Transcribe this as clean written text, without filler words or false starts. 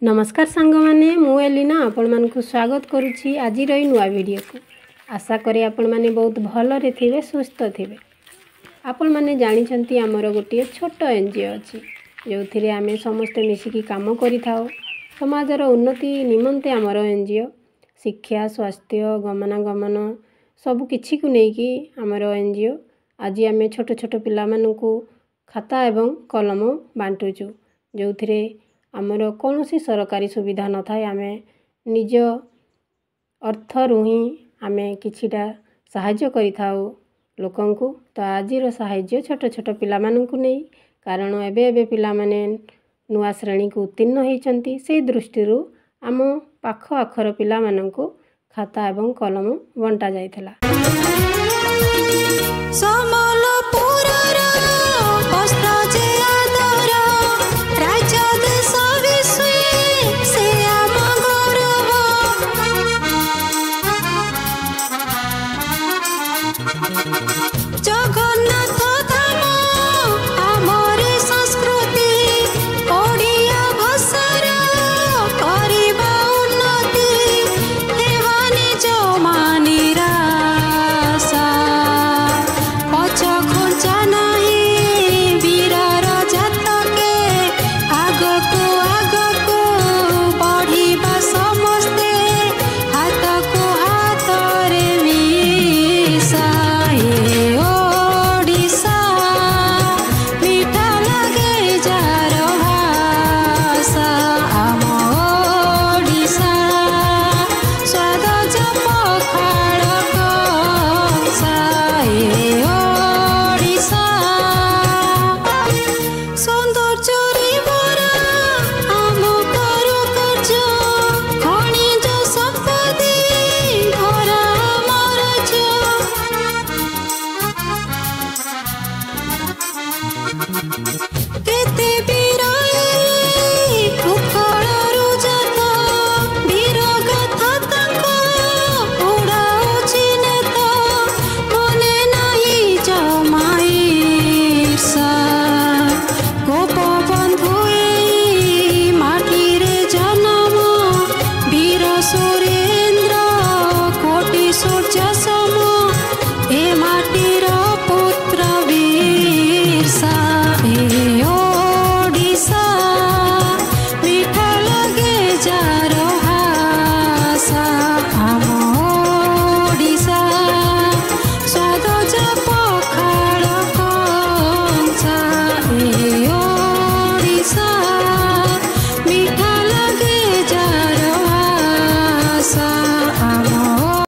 नमस्कार सांग माने मु एलिना आपण मानकु स्वागत करुछि आज रही नुआ वीडियो को। आशा करी आपण माने बहुत भलरे थिबे सुस्थ थिबे। आपण माने जानिछंती हमर गोटे छोट एनजीओ अछि जोथिरे आमे समस्त मिसिकी काम करि थाओ। समाजर उन्नति निमंते हमर एनजीओ शिक्षा स्वास्थ्य गमनागमन सब किछि को नेकी हमर एनजीओ आज आमे छोट छोट पिला मानकु खाता एवं कलम बांटुचु जोथिरे आमर कौन सी सरकारी सुविधा न थाए आमे निज अर्थरु ही आमे किछिटा साहाय्य करि थाओ लोकंकु। तो आजिर साहाय्य छोट छोट पिला मानकु नै कारण एबे पिला माने नुआ श्रेणी को उत्तीर्ण होइचंती से दृष्टिरु आम पाख आखर पिला मानकु खाता एवं कलम बंटा जायथला।